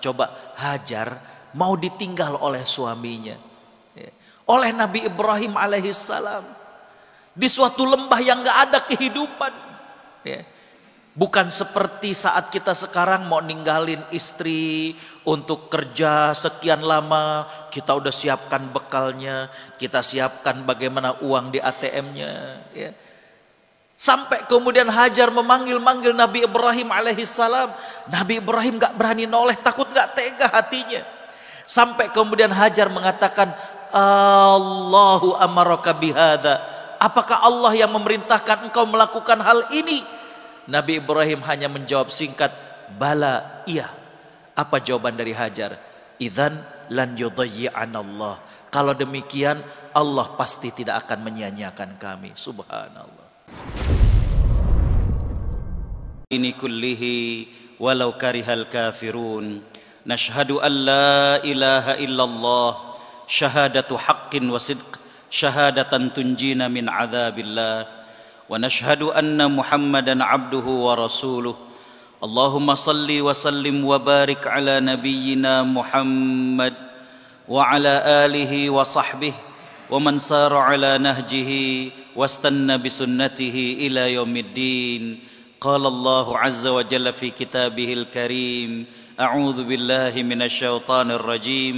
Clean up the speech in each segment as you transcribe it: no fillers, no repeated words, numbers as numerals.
Coba Hajar mau ditinggal oleh suaminya, oleh Nabi Ibrahim alaihissalam, di suatu lembah yang gak ada kehidupan. Bukan seperti saat kita sekarang mau ninggalin istri untuk kerja sekian lama, kita udah siapkan bekalnya, kita siapkan bagaimana uang di ATM-nya. Sampai kemudian Hajar memanggil-manggil Nabi Ibrahim alaihissalam. Nabi Ibrahim gak berani noleh, takut gak tega hatinya. Sampai kemudian Hajar mengatakan, Allahu amaraka bihadza. Apakah Allah yang memerintahkan engkau melakukan hal ini? Nabi Ibrahim hanya menjawab singkat, bala, iya. Apa jawaban dari Hajar? Idzan lan yudayyi'ana Allah. Kalau demikian Allah pasti tidak akan menyia-nyiakan kami. Subhanallah. Ini kullihi walau karihal kafirun. Nashhadu an la ilaha illallah syahadatu haqqin wa sidq syahadatan tunjina min adzabillah. ونشهد أن محمدًا عبده ورسوله اللهم صل وسلم وبارك على نبينا محمد وعلى آله وصحبه ومن سار على نهجه واستنى بسنته إلى يوم الدين قال الله عز وجل في كتابه الكريم أعوذ بالله من الشيطان الرجيم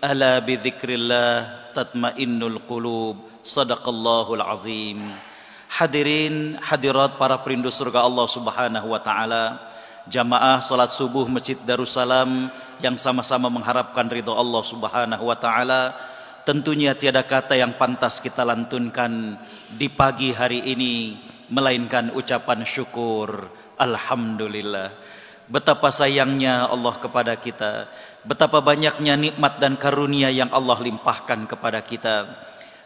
ألا بذكر الله تطمئن القلوب صدق الله العظيم. Hadirin hadirat para perindu surga Allah Subhanahu wa taala, jamaah salat subuh Masjid Darussalam yang sama-sama mengharapkan ridho Allah Subhanahu wa taala. Tentunya tiada kata yang pantas kita lantunkan di pagi hari ini melainkan ucapan syukur. Alhamdulillah. Betapa sayangnya Allah kepada kita, betapa banyaknya nikmat dan karunia yang Allah limpahkan kepada kita.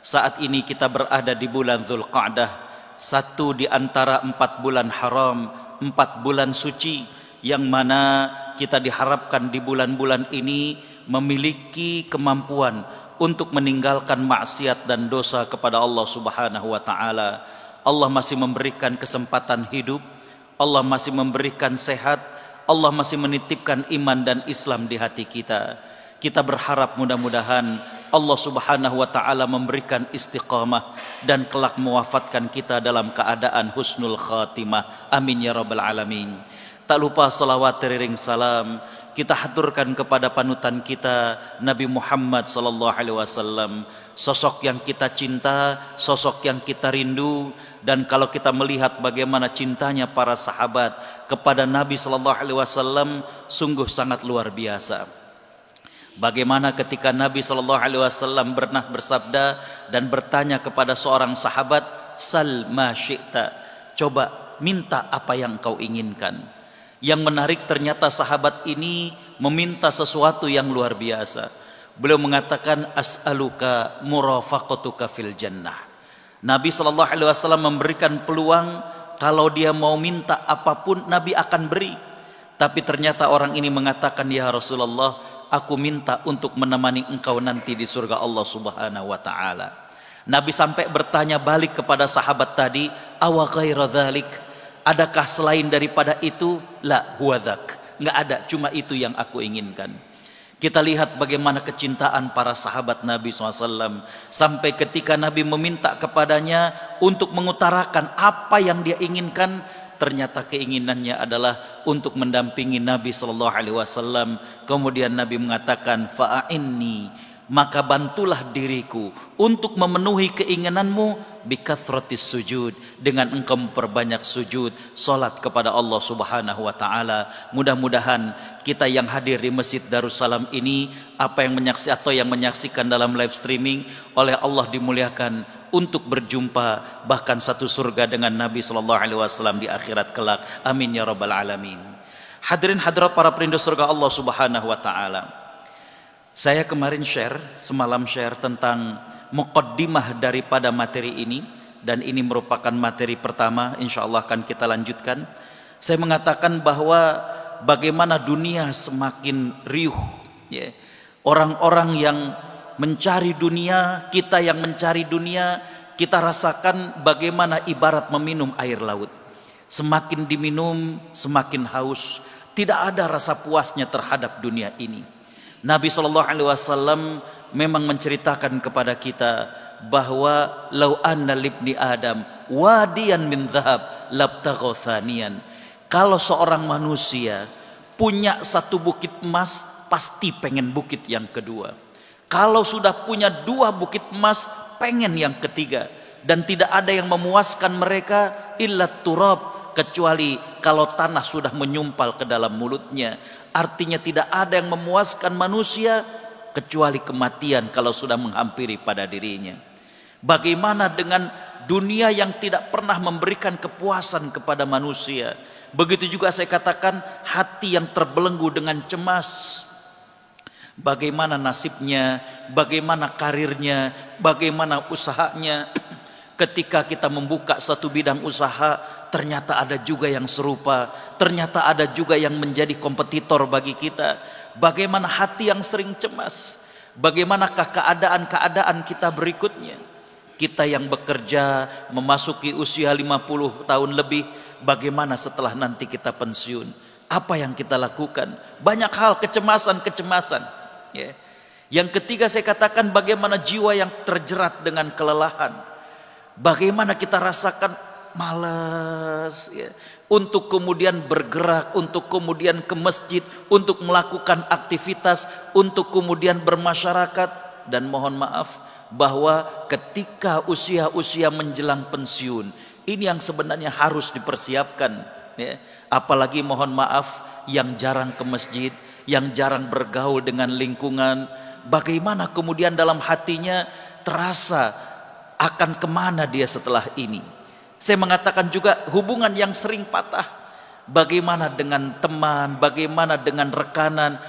Saat ini kita berada di bulan Dzulqa'dah, satu di antara 4 bulan haram, 4 bulan suci, yang mana kita diharapkan di bulan-bulan ini memiliki kemampuan untuk meninggalkan maksiat dan dosa kepada Allah Subhanahu wa taala. Allah masih memberikan kesempatan hidup, Allah masih memberikan sehat, Allah masih menitipkan iman dan Islam di hati kita. Kita berharap mudah-mudahan Allah Subhanahu wa taala memberikan istiqamah dan kelak mewafatkan kita dalam keadaan husnul khatimah. Amin ya rabbal alamin. Tak lupa salawat teriring salam kita haturkan kepada panutan kita Nabi Muhammad sallallahu alaihi wasallam, sosok yang kita cinta, sosok yang kita rindu. Dan kalau kita melihat bagaimana cintanya para sahabat kepada Nabi sallallahu alaihi wasallam, sungguh sangat luar biasa. Bagaimana ketika Nabi sallallahu alaihi wasallam pernah bersabda dan bertanya kepada seorang sahabat, "Sal ma syi'ta." Coba minta apa yang kau inginkan. Yang menarik ternyata sahabat ini meminta sesuatu yang luar biasa. Beliau mengatakan, "As'aluka murafaqatuka fil jannah." Nabi sallallahu alaihi wasallam memberikan peluang kalau dia mau minta apapun Nabi akan beri. Tapi ternyata orang ini mengatakan, "Ya Rasulullah, aku minta untuk menemani engkau nanti di surga Allah Subhanahu wa taala." Nabi sampai bertanya balik kepada sahabat tadi, "Awa ghaira dzalik?" Adakah selain daripada itu? La huwa dzak. Enggak ada, cuma itu yang aku inginkan. Kita lihat bagaimana kecintaan para sahabat Nabi SAW. Sampai ketika Nabi meminta kepadanya untuk mengutarakan apa yang dia inginkan, ternyata keinginannya adalah untuk mendampingi Nabi sallallahu alaihi wasallam. Kemudian Nabi mengatakan, "Fa'inni," maka bantulah diriku untuk memenuhi keinginanmu bikathratis sujud, dengan engkau memperbanyak sujud, salat kepada Allah Subhanahu wa taala. Mudah-mudahan kita yang hadir di Masjid Darussalam ini, apa yang menyaksikan atau yang menyaksikan dalam live streaming, oleh Allah dimuliakan untuk berjumpa bahkan satu surga dengan Nabi sallallahu alaihi wasallam di akhirat kelak. Amin ya rabbal alamin. Hadirin hadirat para perindu surga Allah Subhanahu wa taala. Saya kemarin semalam share tentang muqaddimah daripada materi ini, dan ini merupakan materi pertama, insyaallah akan kita lanjutkan. Saya mengatakan bahwa bagaimana dunia semakin riuh, ya. Orang-orang yang mencari dunia, kita yang mencari dunia, kita rasakan bagaimana ibarat meminum air laut. Semakin diminum, semakin haus. Tidak ada rasa puasnya terhadap dunia ini. Nabi SAW memang menceritakan kepada kita bahwa lau anna libni Adam wadiyan min dhahab labtagha thaniyan. Kalau seorang manusia punya satu bukit emas, pasti pengen bukit yang kedua. Kalau sudah punya 2 bukit emas, pengen yang ketiga. Dan tidak ada yang memuaskan mereka illa turab, kecuali kalau tanah sudah menyumpal ke dalam mulutnya. Artinya tidak ada yang memuaskan manusia kecuali kematian kalau sudah menghampiri pada dirinya. Bagaimana dengan dunia yang tidak pernah memberikan kepuasan kepada manusia? Begitu juga saya katakan hati yang terbelenggu dengan cemas. Bagaimana nasibnya, bagaimana karirnya, bagaimana usahanya. Ketika kita membuka satu bidang usaha, ternyata ada juga yang serupa, ternyata ada juga yang menjadi kompetitor bagi kita. Bagaimana hati yang sering cemas, bagaimanakah keadaan-keadaan kita berikutnya. Kita yang bekerja memasuki usia 50 tahun lebih, bagaimana setelah nanti kita pensiun? Apa yang kita lakukan? Banyak hal kecemasan-kecemasan. Ya. Yang ketiga saya katakan bagaimana jiwa yang terjerat dengan kelelahan. Bagaimana kita rasakan malas ya, untuk kemudian bergerak, untuk kemudian ke masjid, untuk melakukan aktivitas, untuk kemudian bermasyarakat. Dan mohon maaf bahwa ketika usia-usia menjelang pensiun, ini yang sebenarnya harus dipersiapkan ya. Apalagi mohon maaf yang jarang ke masjid, yang jarang bergaul dengan lingkungan, bagaimana kemudian dalam hatinya terasa akan kemana dia setelah ini. Saya mengatakan juga hubungan yang sering patah, bagaimana dengan teman, bagaimana dengan rekanan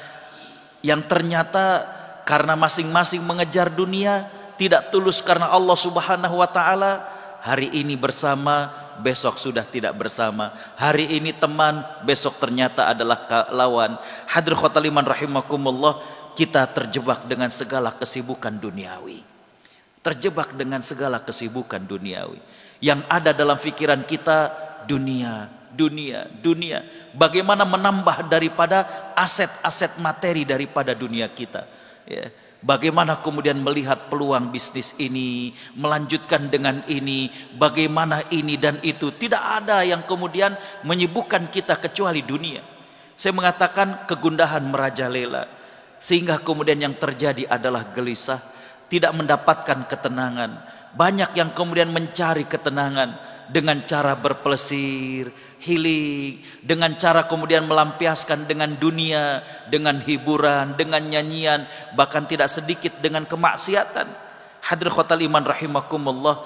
yang ternyata karena masing-masing mengejar dunia, tidak tulus karena Allah Subhanahu wa taala. Hari ini bersama, besok sudah tidak bersama. Hari ini teman, besok ternyata adalah lawan. Hadirin khotaliman rahimakumullah, kita terjebak dengan segala kesibukan duniawi. Terjebak dengan segala kesibukan duniawi. Yang ada dalam pikiran kita dunia, dunia, dunia. Bagaimana menambah daripada aset-aset materi daripada dunia kita. Ya. Bagaimana kemudian melihat peluang bisnis ini, melanjutkan dengan ini, bagaimana ini dan itu. Tidak ada yang kemudian menyibukkan kita kecuali dunia. Saya mengatakan kegundahan merajalela, sehingga kemudian yang terjadi adalah gelisah, tidak mendapatkan ketenangan. Banyak yang kemudian mencari ketenangan dengan cara berpelesir, healing, dengan cara kemudian melampiaskan dengan dunia, dengan hiburan, dengan nyanyian, bahkan tidak sedikit dengan kemaksiatan. Hadirin khotal iman rahimakumullah.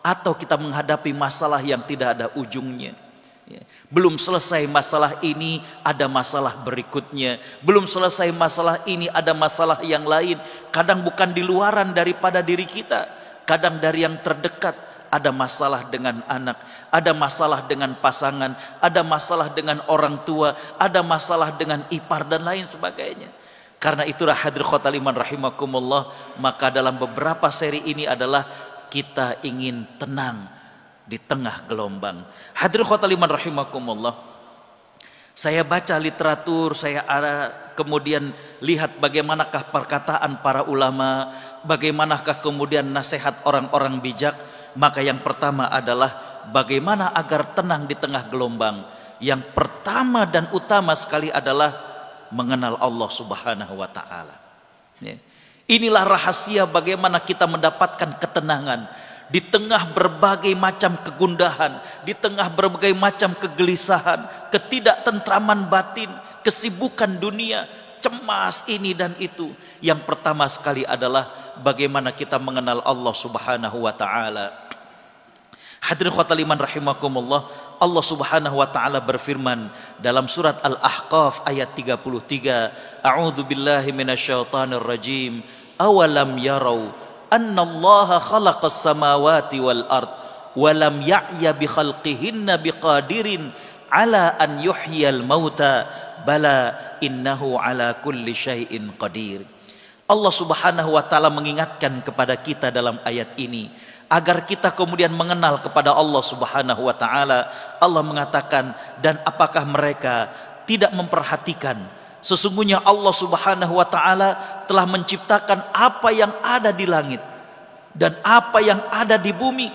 Atau kita menghadapi masalah yang tidak ada ujungnya. Belum selesai masalah ini, ada masalah berikutnya. Belum selesai masalah ini, ada masalah yang lain. Kadang bukan di luaran daripada diri kita, kadang dari yang terdekat. Ada masalah dengan anak, ada masalah dengan pasangan, ada masalah dengan orang tua, ada masalah dengan ipar dan lain sebagainya. Karena itulah hadirin khotal iman rahimakumullah, maka dalam beberapa seri ini adalah kita ingin tenang di tengah gelombang. Hadirin khotal iman rahimakumullah, saya baca literatur, saya kemudian lihat bagaimanakah perkataan para ulama, bagaimanakah kemudian nasihat orang-orang bijak. Maka yang pertama adalah bagaimana agar tenang di tengah gelombang. Yang pertama dan utama sekali adalah mengenal Allah Subhanahu wa taala. Inilah rahasia bagaimana kita mendapatkan ketenangan di tengah berbagai macam kegundahan, di tengah berbagai macam kegelisahan, ketidaktentraman batin, kesibukan dunia, cemas ini dan itu. Yang pertama sekali adalah bagaimana kita mengenal Allah Subhanahu wa taala. Hadirin khotal iman rahimakumullah, Allah Subhanahu wa taala berfirman dalam surat Al-Ahqaf ayat 33, A'udzu billahi minasyaitonir rajim. Awalam yarau annallaha khalaqas samawati wal ard wa lam ya'ya bi khalqihinna biqadirin ala an yuhyiyal mauta bala innahu ala kulli syai'in qadir. Allah Subhanahu wa taala mengingatkan kepada kita dalam ayat ini agar kita kemudian mengenal kepada Allah Subhanahu wa taala. Allah mengatakan, dan apakah mereka tidak memperhatikan. Sesungguhnya Allah Subhanahu wa taala telah menciptakan apa yang ada di langit dan apa yang ada di bumi,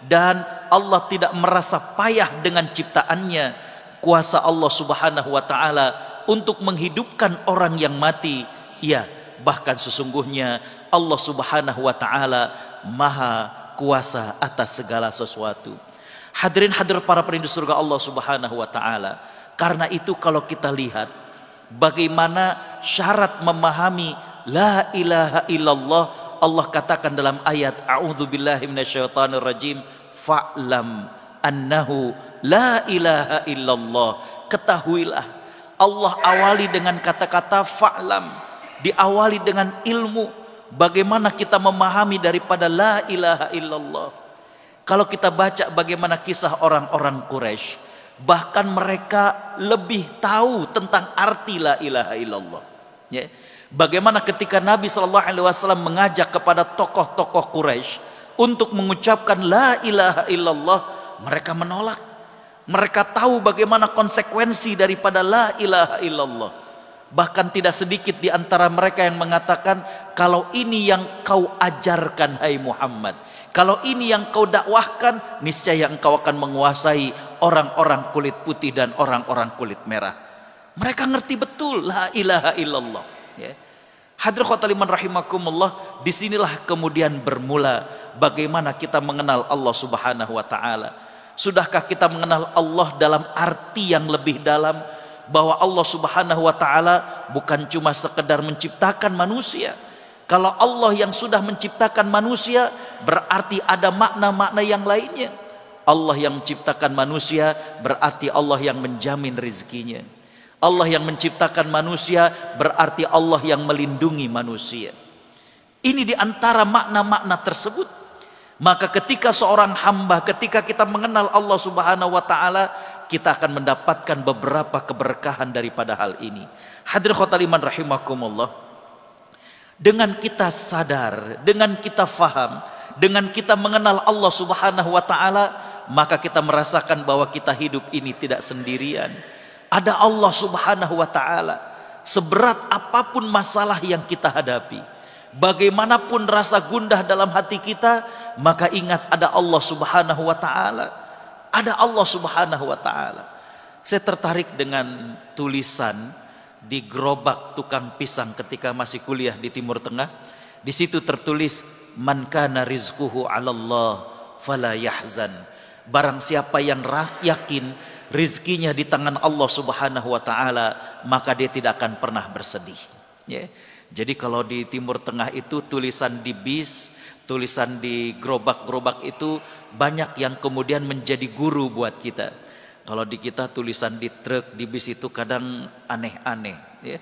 dan Allah tidak merasa payah dengan ciptaannya. Kuasa Allah Subhanahu wa taala untuk menghidupkan orang yang mati. Ya, bahkan sesungguhnya Allah Subhanahu wa taala maha kuasa atas segala sesuatu. Hadirin hadir para perindu surga Allah Subhanahu wa taala. Karena itu kalau kita lihat bagaimana syarat memahami la ilaha illallah, Allah katakan dalam ayat a'udzubillahi minasyaitonirrajim, fa'lam annahu la ilaha illallah. Ketahuilah, Allah awali dengan kata-kata fa'lam, diawali dengan ilmu. Bagaimana kita memahami daripada la ilaha illallah. Kalau kita baca bagaimana kisah orang-orang Quraisy, bahkan mereka lebih tahu tentang arti la ilaha illallah. Ya. Bagaimana ketika Nabi SAW mengajak kepada tokoh-tokoh Quraisy untuk mengucapkan la ilaha illallah, mereka menolak. Mereka tahu bagaimana konsekuensi daripada la ilaha illallah. Bahkan tidak sedikit di antara mereka yang mengatakan, kalau ini yang kau ajarkan hai Muhammad, kalau ini yang kau dakwahkan, niscaya engkau akan menguasai orang-orang kulit putih dan orang-orang kulit merah. Mereka ngerti betul la ilaha illallah. Ya. Hadirin khotaliman rahimakumullah, disinilah kemudian bermula bagaimana kita mengenal Allah Subhanahu wa taala. Sudahkah kita mengenal Allah dalam arti yang lebih dalam, bahwa Allah Subhanahu wa taala bukan cuma sekedar menciptakan manusia. Kalau Allah yang sudah menciptakan manusia, berarti ada makna-makna yang lainnya. Allah yang menciptakan manusia berarti Allah yang menjamin rezekinya. Allah yang menciptakan manusia berarti Allah yang melindungi manusia. Ini di antara makna-makna tersebut. Maka ketika seorang hamba, ketika kita mengenal Allah Subhanahu wa taala, kita akan mendapatkan beberapa keberkahan daripada hal ini. Hadirin khotaliman rahimakumullah. Dengan kita sadar, dengan kita faham, dengan kita mengenal Allah Subhanahu wa taala, maka kita merasakan bahwa kita hidup ini tidak sendirian. Ada Allah Subhanahu wa taala. Seberat apapun masalah yang kita hadapi, bagaimanapun rasa gundah dalam hati kita, maka ingat ada Allah Subhanahu wa taala. Ada Allah Subhanahu wa taala. Saya tertarik dengan tulisan di gerobak tukang pisang ketika masih kuliah di Timur Tengah. Di situ tertulis, man kana rizquhu 'ala Allah fala yahzan. Barang siapa yang yakin rizkinya di tangan Allah Subhanahu wa taala, maka dia tidak akan pernah bersedih. Ya. Jadi kalau di Timur Tengah itu tulisan di bis, tulisan di gerobak-gerobak itu banyak yang kemudian menjadi guru buat kita. Kalau di kita tulisan di truk, di bis itu kadang aneh-aneh, ya.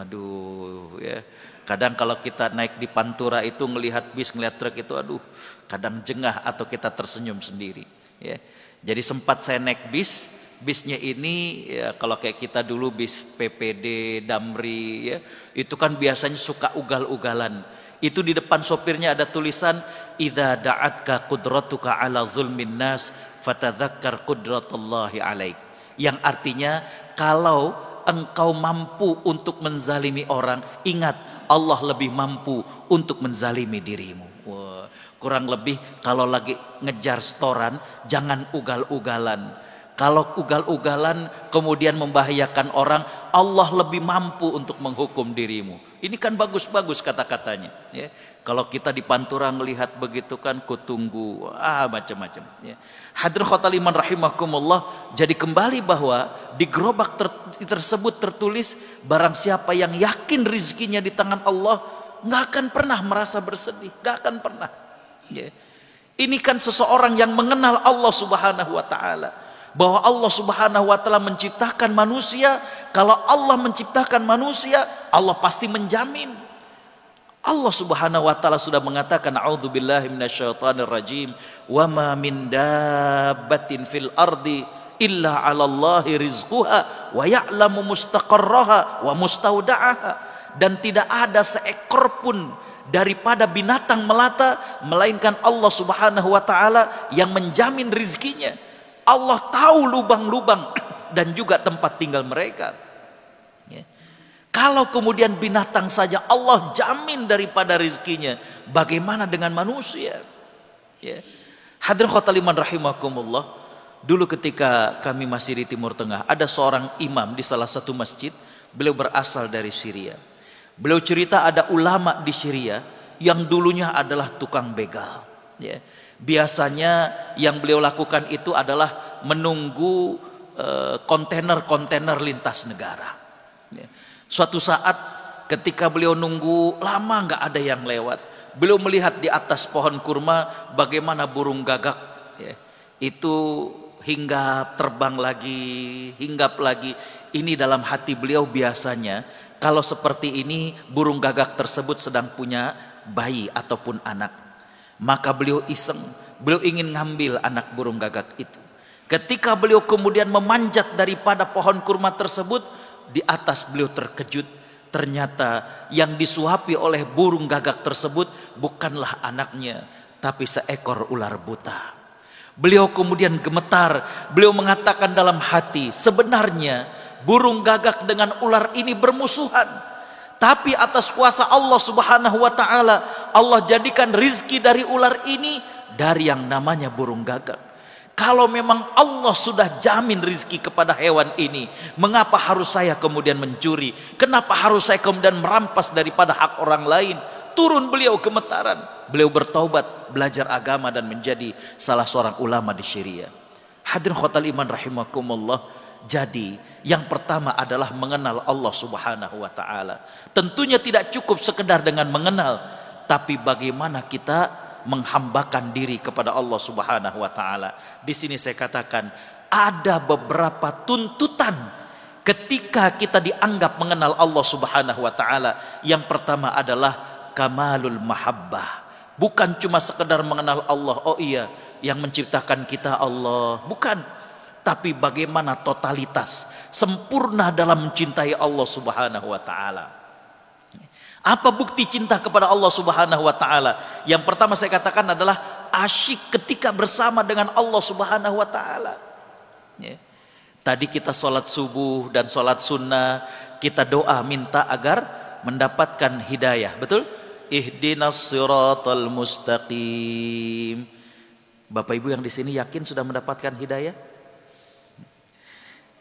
Aduh, ya. Kadang kalau kita naik di Pantura itu ngelihat bis, ngelihat truk itu, aduh, kadang jengah atau kita tersenyum sendiri, ya. Jadi sempat saya naik bis, bisnya ini ya, kalau kayak kita dulu bis PPD, Damri, ya, itu kan biasanya suka ugal-ugalan. Itu di depan sopirnya ada tulisan, idza da'atka qudratuka ala zulmin nas fatadzakkar qudratullahi alaik. Yang artinya, kalau engkau mampu untuk menzalimi orang, ingat Allah lebih mampu untuk menzalimi dirimu. Wah, kurang lebih kalau lagi ngejar setoran, jangan ugal-ugalan. Kalau ugal-ugalan kemudian membahayakan orang, Allah lebih mampu untuk menghukum dirimu. Ini kan bagus-bagus kata-katanya, ya. Kalau kita di Pantura melihat begitu kan, kutunggu macam-macam, ya. Hadirin khotaliman rahimakumullah. Jadi kembali bahwa di gerobak tersebut tertulis, barang siapa yang yakin rizkinya di tangan Allah, nggak akan pernah merasa bersedih, nggak akan pernah, ya. Ini kan seseorang yang mengenal Allah Subhanahu wa taala, bahwa Allah Subhanahu wa taala menciptakan manusia. Kalau Allah menciptakan manusia, Allah pasti menjamin. Allah Subhanahu wa taala sudah mengatakan, a'udzubillahi minasyaitonirrajim, wa ma min dabbatin fil ardi illa 'alallahi rizquha wa ya'lamu mustaqarraha wa mustauda'aha. Dan tidak ada seekor pun daripada binatang melata melainkan Allah Subhanahu wa taala yang menjamin rizkinya. Allah tahu lubang-lubang dan juga tempat tinggal mereka. Ya. Kalau kemudian binatang saja Allah jamin daripada rizkinya, bagaimana dengan manusia? Ya. Hadirin khotaliman rahimakumullah, dulu ketika kami masih di Timur Tengah, ada seorang imam di salah satu masjid, beliau berasal dari Syria. Beliau cerita ada ulama di Syria yang dulunya adalah tukang begal. Ya. Biasanya yang beliau lakukan itu adalah menunggu kontainer-kontainer lintas negara. Ya. Suatu saat ketika beliau nunggu lama nggak ada yang lewat, beliau melihat di atas pohon kurma bagaimana burung gagak ya, itu hinggap, terbang lagi, hinggap lagi. Ini dalam hati beliau biasanya kalau seperti ini burung gagak tersebut sedang punya bayi ataupun anak. Maka beliau iseng, beliau ingin ngambil anak burung gagak itu. Ketika beliau kemudian memanjat daripada pohon kurma tersebut, di atas beliau terkejut. Ternyata yang disuapi oleh burung gagak tersebut bukanlah anaknya, tapi seekor ular buta. Beliau kemudian gemetar, beliau mengatakan dalam hati, sebenarnya burung gagak dengan ular ini bermusuhan. Tapi atas kuasa Allah subhanahu wa ta'ala, Allah jadikan rizki dari ular ini dari yang namanya burung gagak. Kalau memang Allah sudah jamin rizki kepada hewan ini, mengapa harus saya kemudian mencuri? Kenapa harus saya kemudian merampas daripada hak orang lain? Turun beliau gemetaran. Beliau bertaubat, belajar agama dan menjadi salah seorang ulama di Syria. Hadirin khotal iman rahimakumullah. Jadi yang pertama adalah mengenal Allah subhanahu wa ta'ala. Tentunya tidak cukup sekedar dengan mengenal, tapi bagaimana kita menghambakan diri kepada Allah subhanahu wa ta'ala. Di sini saya katakan ada beberapa tuntutan ketika kita dianggap mengenal Allah subhanahu wa ta'ala. Yang pertama adalah kamalul mahabbah. Bukan cuma sekedar mengenal Allah, oh iya yang menciptakan kita Allah, bukan. Tapi bagaimana totalitas sempurna dalam mencintai Allah subhanahu wa ta'ala. Apa bukti cinta kepada Allah subhanahu wa ta'ala? Yang pertama saya katakan adalah asyik ketika bersama dengan Allah subhanahu wa ta'ala. Ya. Tadi kita sholat subuh dan sholat sunnah, kita doa minta agar mendapatkan hidayah, betul? Ihdinas siratal mustaqim. Bapak ibu yang di sini yakin sudah mendapatkan hidayah?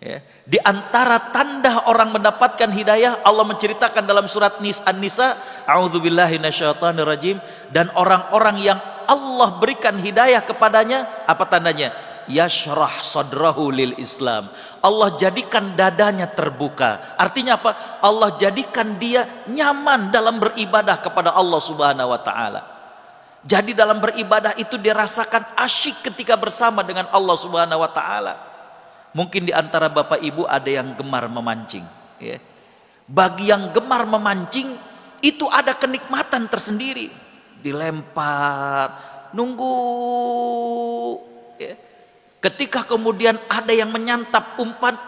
Ya. Di antara tanda orang mendapatkan hidayah, Allah menceritakan dalam surat An-Nisa, a'udzubillahi minasyaitonirrajim, dan orang-orang yang Allah berikan hidayah kepadanya, apa tandanya? Yashrah sadrahu lil Islam. Allah jadikan dadanya terbuka. Artinya apa? Allah jadikan dia nyaman dalam beribadah kepada Allah subhanahu wa ta'ala. Jadi dalam beribadah itu dirasakan asyik ketika bersama dengan Allah subhanahu wa ta'ala. Mungkin di antara bapak ibu ada yang gemar memancing. Ya. Bagi yang gemar memancing, itu ada kenikmatan tersendiri. Dilempar, nunggu. Ya. Ketika kemudian ada yang menyantap umpan,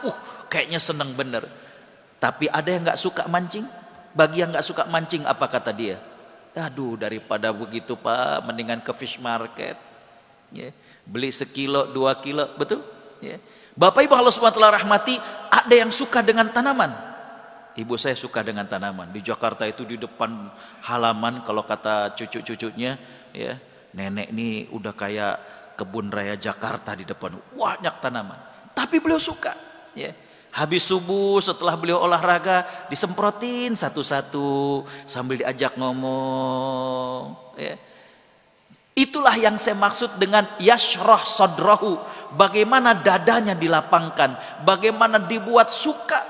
kayaknya senang bener. Tapi ada yang gak suka mancing. Bagi yang gak suka mancing, apa kata dia? Aduh, daripada begitu pak, mendingan ke fish market. Ya. Beli sekilo, 2 kilo, betul? Ya. Bapak ibu Allah subhanahu wa ta'ala rahmati, ada yang suka dengan tanaman. Ibu saya suka dengan tanaman. Di Jakarta itu di depan halaman, kalau kata cucu-cucunya, ya, nenek ini udah kayak kebun raya Jakarta di depan, banyak tanaman. Tapi beliau suka. Ya. Habis subuh setelah beliau olahraga, disemprotin satu-satu sambil diajak ngomong. Ya. Itulah yang saya maksud dengan yashrah sadrahu. Bagaimana dadanya dilapangkan, bagaimana dibuat suka.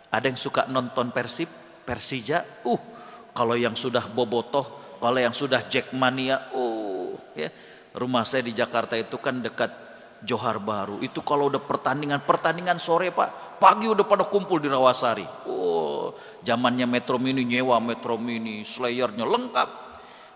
Ada yang suka nonton Persib, Persija. Kalau yang sudah bobotoh, kalau yang sudah Jackmania, ya. Rumah saya di Jakarta itu kan dekat Johar Baru. Itu kalau udah pertandingan sore pak, pagi udah pada kumpul di Rawasari. Zamannya Metro Mini, nyewa Metro Mini, slayernya lengkap.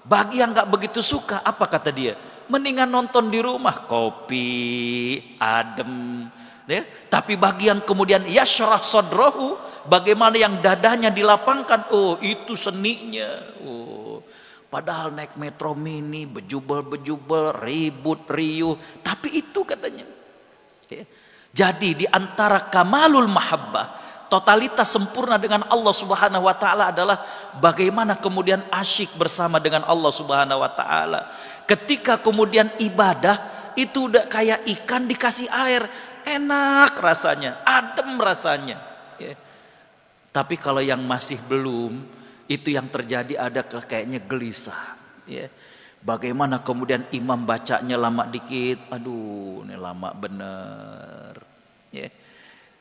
Bagi yang gak begitu suka, apa kata dia? Mendingan nonton di rumah, kopi, adem. Ya? Tapi bagi yang kemudian yashrah sadrahu, bagaimana yang dadanya dilapangkan, itu seninya. Padahal naik Metro Mini, bejubel-bejubel, ribut, riuh. Tapi itu katanya. Ya. Jadi di antara kamalul mahabbah, totalitas sempurna dengan Allah Subhanahu wa taala adalah bagaimana kemudian asyik bersama dengan Allah Subhanahu wa taala. Ketika kemudian ibadah itu udah kayak ikan dikasih air, enak rasanya, adem rasanya, ya. Tapi kalau yang masih belum, itu yang terjadi ada kayaknya gelisah, ya. Bagaimana kemudian imam bacanya lama dikit, aduh ini lama bener, ya.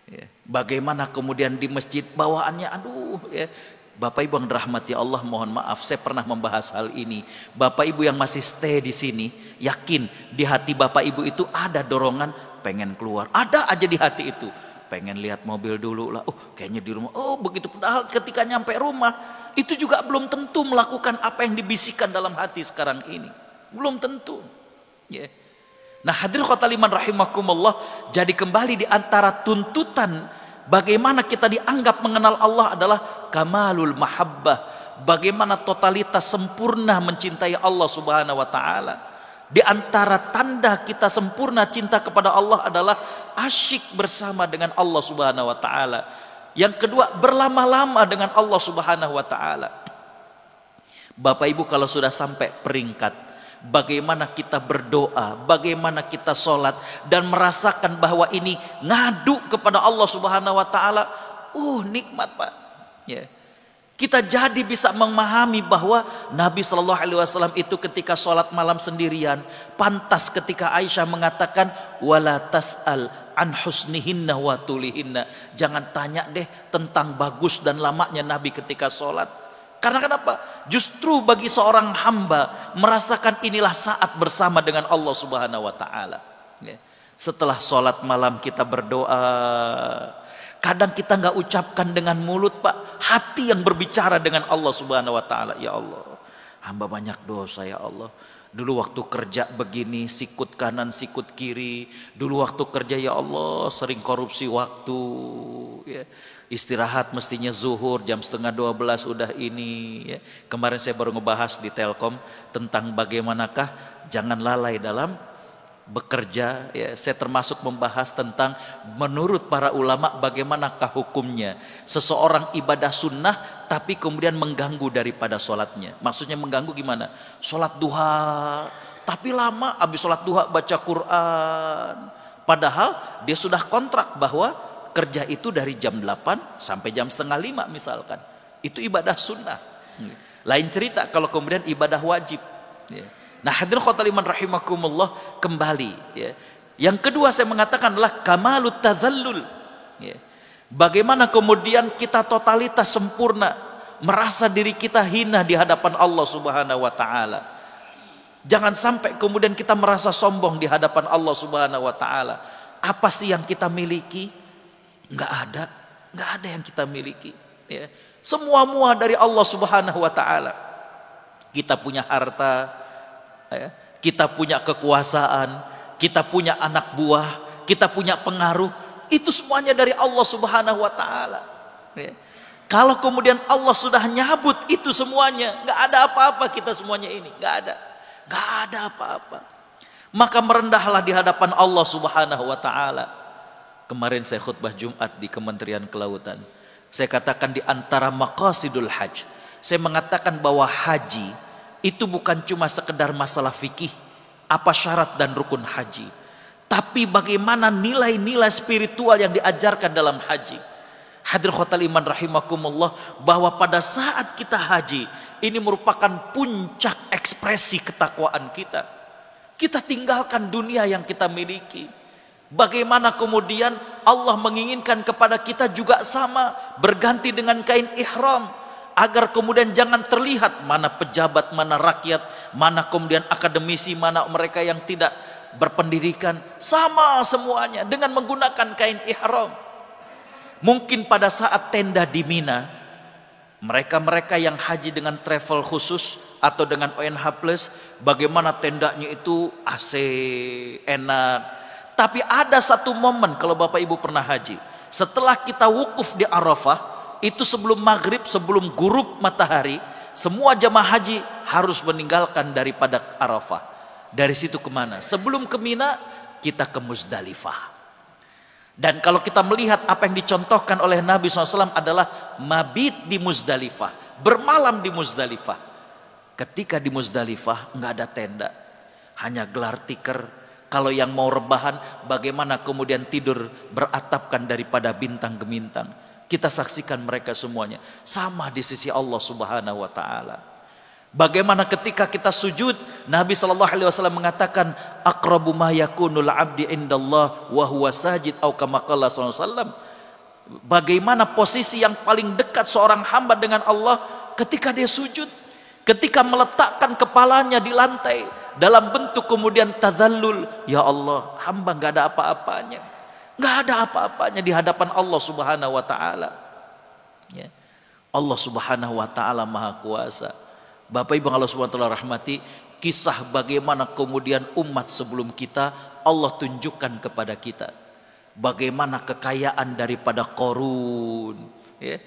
Ya. Bagaimana kemudian di masjid bawaannya, aduh, ya. Bapak Ibu yang dirahmati Allah, mohon maaf saya pernah membahas hal ini. Bapak Ibu yang masih stay di sini, yakin di hati Bapak Ibu itu ada dorongan pengen keluar, ada aja di hati itu, pengen lihat mobil dulu lah, oh kayaknya di rumah, oh begitu. Padahal ketika nyampe rumah itu juga belum tentu melakukan apa yang dibisikkan dalam hati sekarang ini, belum tentu, ya. Nah hadirin khotal iman rahimakumullah, jadi kembali di antara tuntutan bagaimana kita dianggap mengenal Allah adalah kamalul mahabbah, bagaimana totalitas sempurna mencintai Allah Subhanahu wa taala. Di antara tanda kita sempurna cinta kepada Allah adalah asyik bersama dengan Allah Subhanahu wa taala. Yang kedua, berlama-lama dengan Allah Subhanahu wa taala. Bapak Ibu kalau sudah sampai peringkat bagaimana kita berdoa, bagaimana kita sholat dan merasakan bahwa ini ngadu kepada Allah Subhanahu wa taala, nikmat Pak, ya. Kita jadi bisa memahami bahwa Nabi Shallallahu Alaihi Wasallam itu ketika sholat malam sendirian, pantas ketika Aisyah mengatakan wala tas'al an husnihinna wa tulihinna, jangan tanya deh tentang bagus dan lamanya Nabi ketika sholat. Karena kenapa? Justru bagi seorang hamba merasakan inilah saat bersama dengan Allah Subhanahu wa taala. Setelah sholat malam kita berdoa. Kadang kita nggak ucapkan dengan mulut Pak, hati yang berbicara dengan Allah Subhanahu wa taala. Ya Allah, hamba banyak dosa ya Allah. Dulu waktu kerja begini, sikut kanan, sikut kiri. Dulu waktu kerja ya Allah sering korupsi waktu, ya. Istirahat mestinya zuhur jam 11:30 udah ini, ya. Kemarin saya baru ngebahas di Telkom tentang bagaimanakah jangan lalai dalam bekerja, ya. Saya termasuk membahas tentang menurut para ulama bagaimanakah hukumnya seseorang ibadah sunnah tapi kemudian mengganggu daripada sholatnya. Maksudnya mengganggu gimana? Sholat duha tapi lama, habis sholat duha baca Quran, padahal dia sudah kontrak bahwa kerja itu dari jam 8 sampai jam 4:30 misalkan. Itu ibadah sunnah. Lain cerita kalau kemudian ibadah wajib, ya. Nah hadirin khotal iman rahimakumullah, kembali, ya. Yang kedua saya mengatakan adalah kamalut tadzallul, ya. Bagaimana kemudian kita totalitas sempurna, merasa diri kita hina di hadapan Allah Subhanahu wa taala. Jangan sampai kemudian kita merasa sombong di hadapan Allah Subhanahu wa taala. Apa sih yang kita miliki? Enggak ada yang kita miliki, ya. Semua dari Allah Subhanahu wa taala. Kita punya harta, kita punya kekuasaan, kita punya anak buah, kita punya pengaruh, itu semuanya dari Allah Subhanahu wa taala. Kalau kemudian Allah sudah nyabut itu semuanya, nggak ada apa-apa kita semuanya ini, nggak ada apa-apa. Maka merendahlah di hadapan Allah Subhanahu wa taala. Kemarin saya khutbah Jumat di Kementerian Kelautan. Saya katakan di antara maqasidul hajj, saya mengatakan bahwa haji itu bukan cuma sekedar masalah fikih, apa syarat dan rukun haji, tapi bagaimana nilai-nilai spiritual yang diajarkan dalam haji. Hadirin khotal iman rahimakumullah, bahwa pada saat kita haji, ini merupakan puncak ekspresi ketakwaan kita. Kita tinggalkan dunia yang kita miliki. Bagaimana kemudian Allah menginginkan kepada kita juga sama, berganti dengan kain ihram, agar kemudian jangan terlihat mana pejabat, mana rakyat, mana kemudian akademisi, mana mereka yang tidak berpendidikan, sama semuanya dengan menggunakan kain ihram. Mungkin pada saat tenda di Mina, mereka yang haji dengan travel khusus atau dengan ONH Plus, bagaimana tendanya itu AC enak. Tapi ada satu momen kalau Bapak Ibu pernah haji, setelah kita wukuf di Arafah, itu sebelum maghrib, sebelum gurub matahari, semua jamaah haji harus meninggalkan daripada Arafah. Dari situ kemana? Sebelum ke Mina, kita ke Muzdalifah. Dan kalau kita melihat apa yang dicontohkan oleh Nabi SAW adalah mabit di Muzdalifah, bermalam di Muzdalifah. Ketika di Muzdalifah nggak ada tenda, hanya gelar tikar. Kalau yang mau rebahan, bagaimana kemudian tidur beratapkan daripada bintang gemintang. Kita saksikan mereka semuanya sama di sisi Allah Subhanahu wa taala. Bagaimana ketika kita sujud, Nabi SAW mengatakan aqrabu ma yakunul abdi indallah wa huwa sajid atau kama qala sallallahu. Bagaimana posisi yang paling dekat seorang hamba dengan Allah ketika dia sujud, ketika meletakkan kepalanya di lantai dalam bentuk kemudian tadzallul. Ya Allah, hamba nggak ada apa-apanya, nggak ada apa-apanya di hadapan Allah Subhanahu wa taala. Ya. Allah Subhanahu wa taala Maha Kuasa. Bapak Ibu Allah Subhanahu wa taala rahmati, kisah bagaimana kemudian umat sebelum kita Allah tunjukkan kepada kita. Bagaimana kekayaan daripada Qarun, ya.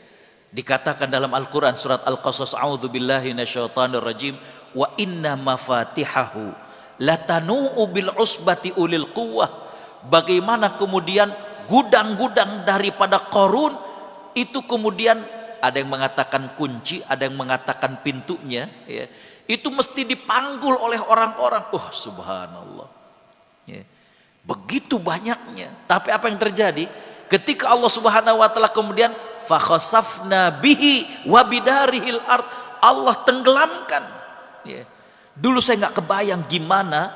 Dikatakan dalam Al-Qur'an surat Al-Qasas, a'udzubillahi minasyaitonir rajim, wa inna mafatihahu latanu'u bil usbati ulil quwwah. Bagaimana kemudian gudang-gudang daripada Qarun itu kemudian ada yang mengatakan kunci, ada yang mengatakan pintunya, ya. Itu mesti dipanggul oleh orang-orang. Subhanallah, ya. Begitu banyaknya. Tapi apa yang terjadi ketika Allah Subhanahu wa taala kemudian fakhasafna bihi wa bidarihil ard, Allah tenggelamkan, ya. Dulu saya nggak kebayang gimana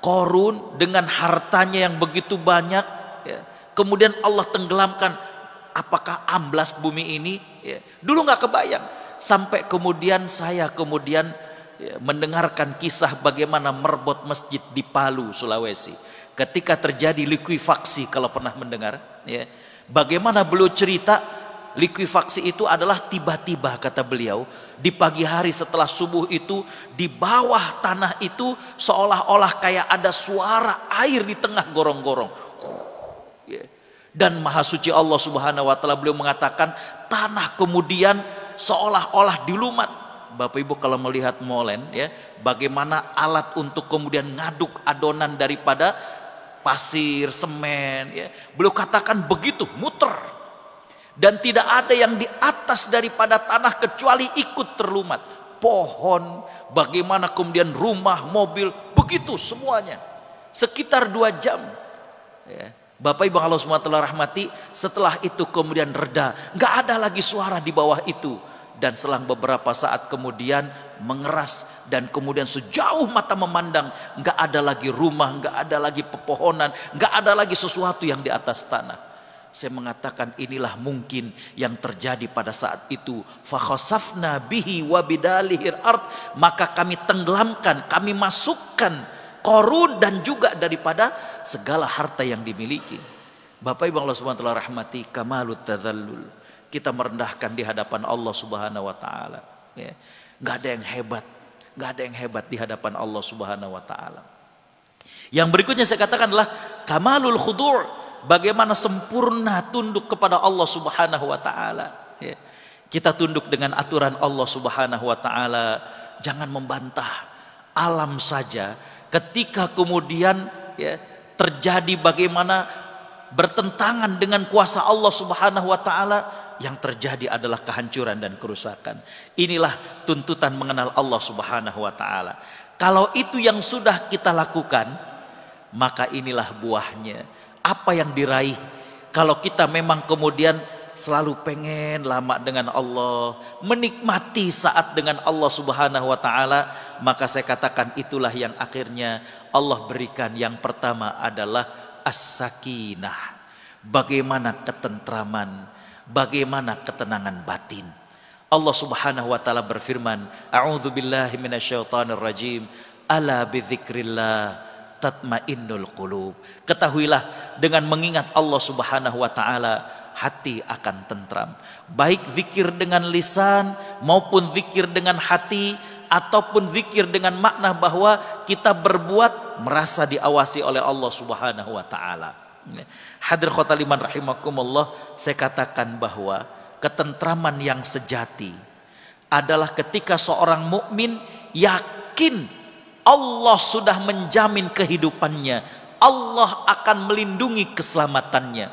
Qarun dengan hartanya yang begitu banyak, ya. Kemudian Allah tenggelamkan. Apakah amblas bumi ini? Ya. Dulu nggak kebayang. Sampai kemudian saya mendengarkan kisah bagaimana merbot masjid di Palu, Sulawesi. Ketika terjadi likuifaksi, kalau pernah mendengar, ya. Bagaimana beliau cerita likuifaksi itu adalah tiba-tiba, kata beliau, di pagi hari setelah subuh itu di bawah tanah itu seolah-olah kayak ada suara air di tengah gorong-gorong. Ya. Dan Maha Suci Allah Subhanahu wa taala beliau mengatakan tanah kemudian seolah-olah dilumat. Bapak Ibu kalau melihat molen, ya, bagaimana alat untuk kemudian ngaduk adonan daripada pasir, semen, ya. Beliau katakan begitu muter. Dan tidak ada yang di atas daripada tanah kecuali ikut terlumat. Pohon, bagaimana kemudian rumah, mobil, begitu semuanya. Sekitar 2 jam, ya. Bapak Ibu Allah SWT rahmati, setelah itu kemudian reda, nggak ada lagi suara di bawah itu. Dan selang beberapa saat kemudian mengeras, dan kemudian sejauh mata memandang nggak ada lagi rumah, nggak ada lagi pepohonan, nggak ada lagi sesuatu yang di atas tanah. Saya mengatakan inilah mungkin yang terjadi pada saat itu. Fakhasafna bihi wa bidalihil ard, maka kami tenggelamkan, kami masukkan Qarun dan juga daripada segala harta yang dimiliki. Bapak Ibu Allah Subhanahu wa taala rahmati, kamalut tadzallul. Kita merendahkan di hadapan Allah Subhanahu wa taala, ya. Enggak ada yang hebat, enggak ada yang hebat di hadapan Allah Subhanahu wa taala. Yang berikutnya saya katakan adalah kamalul khudu', bagaimana sempurna tunduk kepada Allah Subhanahu wa taala, ya. Kita tunduk dengan aturan Allah Subhanahu wa taala, jangan membantah alam saja. Ketika kemudian, ya, terjadi bagaimana bertentangan dengan kuasa Allah Subhanahu wa taala, yang terjadi adalah kehancuran dan kerusakan. Inilah tuntutan mengenal Allah Subhanahu wa taala. Kalau itu yang sudah kita lakukan, maka inilah buahnya. Apa yang diraih kalau kita memang kemudian selalu pengen lama dengan Allah, menikmati saat dengan Allah Subhanahu wa taala, maka saya katakan itulah yang akhirnya Allah berikan. Yang pertama adalah as-sakinah. Bagaimana ketentraman, bagaimana ketenangan batin. Allah Subhanahu wa taala berfirman, a'udzubillahi minasyaitonir rajim, ala bidzikrillah tatmainnul qulub. Ketahuilah dengan mengingat Allah Subhanahu wa taala hati akan tentram. Baik zikir dengan lisan maupun zikir dengan hati, ataupun zikir dengan makna bahwa kita berbuat merasa diawasi oleh Allah Subhanahu wa taala. Hadir khotaliman rahimakumullah, saya katakan bahwa ketentraman yang sejati adalah ketika seorang mukmin yakin Allah sudah menjamin kehidupannya, Allah akan melindungi keselamatannya.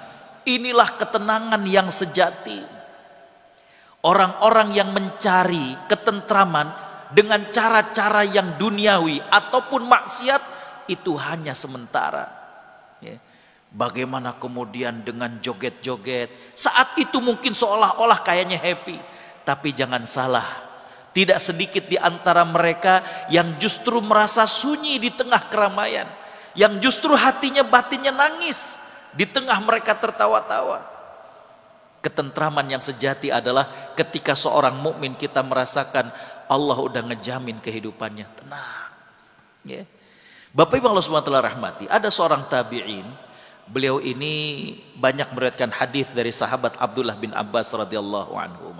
Inilah ketenangan yang sejati. Orang-orang yang mencari ketentraman dengan cara-cara yang duniawi ataupun maksiat itu hanya sementara. Ya. Bagaimana kemudian dengan joget-joget, saat itu mungkin seolah-olah kayaknya happy. Tapi jangan salah, tidak sedikit di antara mereka yang justru merasa sunyi di tengah keramaian, yang justru hatinya batinnya nangis di tengah mereka tertawa-tawa. Ketentraman yang sejati adalah ketika seorang mukmin kita merasakan Allah udah ngejamin kehidupannya tenang. Ya. Bapak Ibu Allah SWT rahmati, ada seorang tabi'in, beliau ini banyak meriwayatkan hadis dari sahabat Abdullah bin Abbas radhiyallahu anhu.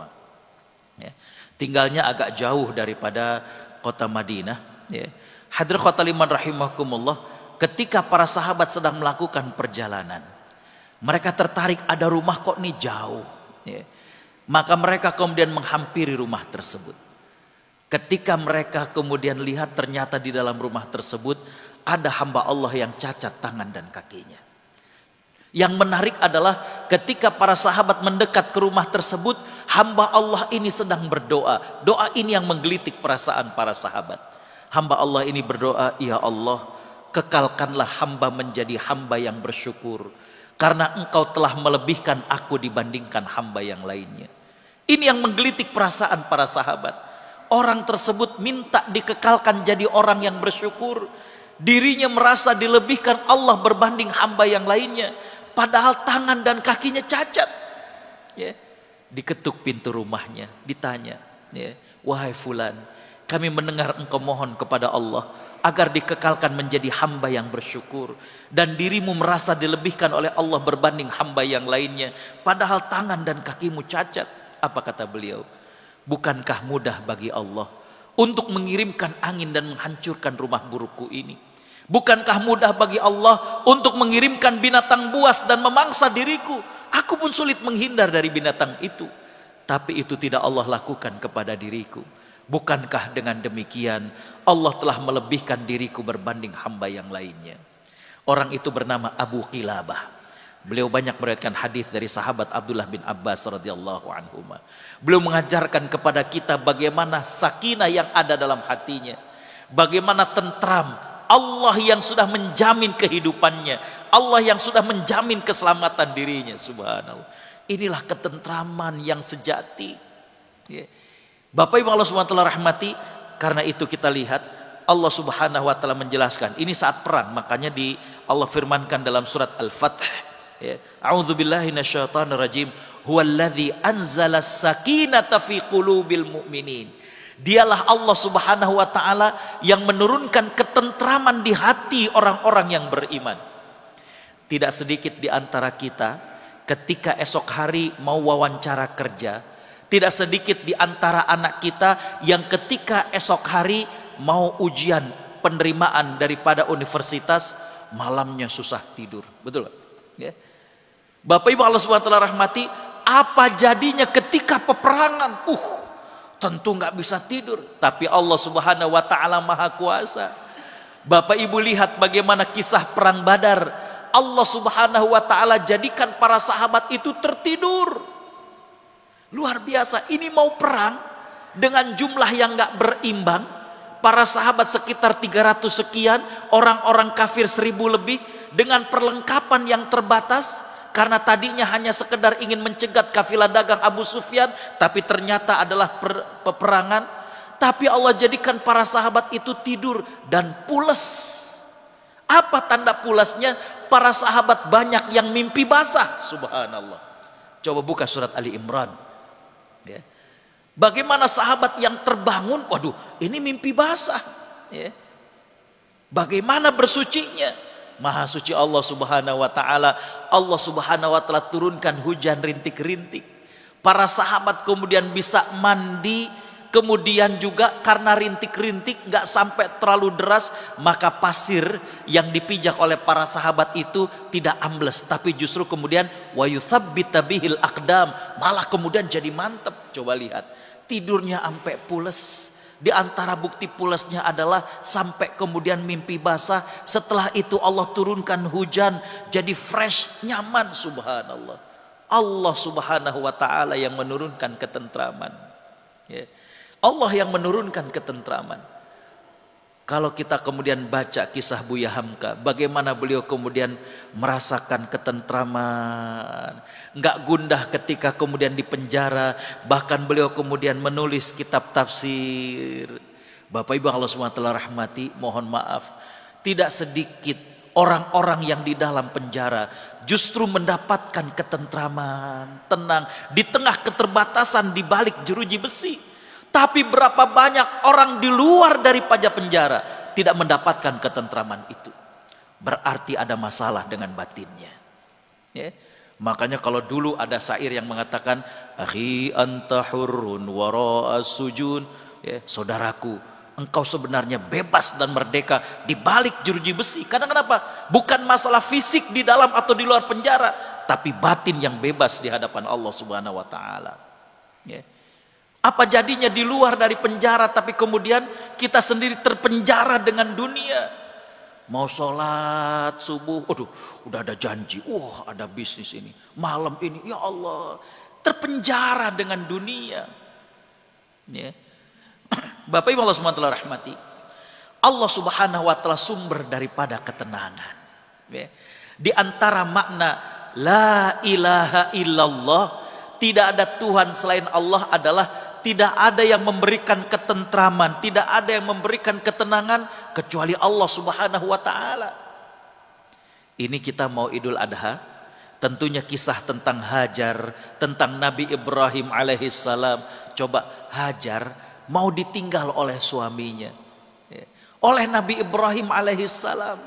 Ya. Tinggalnya agak jauh daripada kota Madinah. Ya. Hadirin khotaliman rahimakumullah, ketika para sahabat sedang melakukan perjalanan, mereka tertarik, ada rumah kok nih jauh. Ya. Maka mereka kemudian menghampiri rumah tersebut. Ketika mereka kemudian lihat ternyata di dalam rumah tersebut ada hamba Allah yang cacat tangan dan kakinya. Yang menarik adalah ketika para sahabat mendekat ke rumah tersebut, hamba Allah ini sedang berdoa. Doa ini yang menggelitik perasaan para sahabat. Hamba Allah ini berdoa, ya Allah, kekalkanlah hamba menjadi hamba yang bersyukur, karena engkau telah melebihkan aku dibandingkan hamba yang lainnya. Ini yang menggelitik perasaan para sahabat. Orang tersebut minta dikekalkan jadi orang yang bersyukur. Dirinya merasa dilebihkan Allah berbanding hamba yang lainnya. Padahal tangan dan kakinya cacat. Ya. Diketuk pintu rumahnya, ditanya, ya, wahai fulan, kami mendengar engkau mohon kepada Allah agar dikekalkan menjadi hamba yang bersyukur, dan dirimu merasa dilebihkan oleh Allah berbanding hamba yang lainnya, padahal tangan dan kakimu cacat. Apa kata beliau? Bukankah mudah bagi Allah untuk mengirimkan angin dan menghancurkan rumah burukku ini? Bukankah mudah bagi Allah untuk mengirimkan binatang buas dan memangsa diriku? Aku pun sulit menghindar dari binatang itu. Tapi itu tidak Allah lakukan kepada diriku. Bukankah dengan demikian Allah telah melebihkan diriku berbanding hamba yang lainnya? Orang itu bernama Abu Qilabah. Beliau banyak meriwayatkan hadis dari sahabat Abdullah bin Abbas radhiyallahu anhu. Beliau mengajarkan kepada kita bagaimana sakinah yang ada dalam hatinya, bagaimana tentram. Allah yang sudah menjamin kehidupannya, Allah yang sudah menjamin keselamatan dirinya. Subhanallah. Inilah ketentraman yang sejati. Ya. Bapak Ibu Allah SWT rahmati, karena itu kita lihat Allah Subhanahu wa taala menjelaskan ini saat perang. Makanya Allah firmankan dalam surat Al-Fath, ya, a'udzubillahi minasyaitonir rajim, huwallazi anzala sakinata fi qulubil mu'minin. Dialah Allah Subhanahu wa taala yang menurunkan ketentraman di hati orang-orang yang beriman. Tidak sedikit di antara kita ketika esok hari mau wawancara kerja, tidak sedikit di antara anak kita yang ketika esok hari mau ujian penerimaan daripada universitas, malamnya susah tidur. Betul, ya? Bapak Ibu Allah SWT rahmati, apa jadinya ketika peperangan? Tentu nggak bisa tidur. Tapi Allah Subhanahu wa taala Maha Kuasa. Bapak Ibu lihat bagaimana kisah perang Badar. Allah Subhanahu wa taala jadikan para sahabat itu tertidur. Luar biasa. Ini mau perang dengan jumlah yang nggak berimbang. Para sahabat sekitar 300 sekian, orang-orang kafir 1000 lebih, dengan perlengkapan yang terbatas. Karena tadinya hanya sekedar ingin mencegat kafilah dagang Abu Sufyan, tapi ternyata adalah peperangan. Tapi Allah jadikan para sahabat itu tidur dan pules. Apa tanda pulasnya? Para sahabat banyak yang mimpi basah. Subhanallah. Coba buka surat Ali Imran. Ya. Bagaimana sahabat yang terbangun, waduh ini mimpi basah. Ya. Bagaimana bersucinya? Maha suci Allah Subhanahu wa taala. Allah Subhanahu wa taala turunkan hujan rintik-rintik. Para sahabat kemudian bisa mandi, kemudian juga karena rintik-rintik gak sampai terlalu deras, maka pasir yang dipijak oleh para sahabat itu tidak ambles, tapi justru kemudian wa yuthabbita bihil aqdam, malah kemudian jadi mantep. Coba lihat, tidurnya sampai pules. Di antara bukti pulasnya adalah sampai kemudian mimpi basah. Setelah itu Allah turunkan hujan, jadi fresh, nyaman. Subhanallah. Allah subhanahu wa ta'ala yang menurunkan ketentraman. Ya. Allah yang menurunkan ketentraman. Kalau kita kemudian baca kisah Buya Hamka, bagaimana beliau kemudian merasakan ketentraman, enggak gundah ketika kemudian di penjara, bahkan beliau kemudian menulis kitab tafsir. Bapak Ibu Allah SWT rahmati, mohon maaf, tidak sedikit orang-orang yang di dalam penjara justru mendapatkan ketentraman, tenang di tengah keterbatasan di balik jeruji besi. Tapi berapa banyak orang di luar daripada penjara tidak mendapatkan ketentraman itu. Berarti ada masalah dengan batinnya. Ya. Makanya kalau dulu ada syair yang mengatakan, akhi anta hurrun wara'a sujun, ya, saudaraku, engkau sebenarnya bebas dan merdeka di balik jeruji besi. Karena kenapa? Bukan masalah fisik di dalam atau di luar penjara, tapi batin yang bebas di hadapan Allah Subhanahu wa taala. Ya. Apa jadinya di luar dari penjara tapi kemudian kita sendiri terpenjara dengan dunia. Mau sholat subuh, aduh udah ada janji, ada bisnis ini, malam ini, ya Allah, terpenjara dengan dunia. Ya. Bapak Ibu Allah SWT rahmati, Allah Subhanahu wa ta'ala sumber daripada ketenangan. Ya. Di antara makna la ilaha illallah, tidak ada Tuhan selain Allah adalah tidak ada yang memberikan ketentraman, tidak ada yang memberikan ketenangan kecuali Allah Subhanahu wa taala. Ini kita mau Idul Adha, tentunya kisah tentang Hajar, tentang Nabi Ibrahim alaihissalam. Coba Hajar mau ditinggal oleh suaminya, oleh Nabi Ibrahim alaihissalam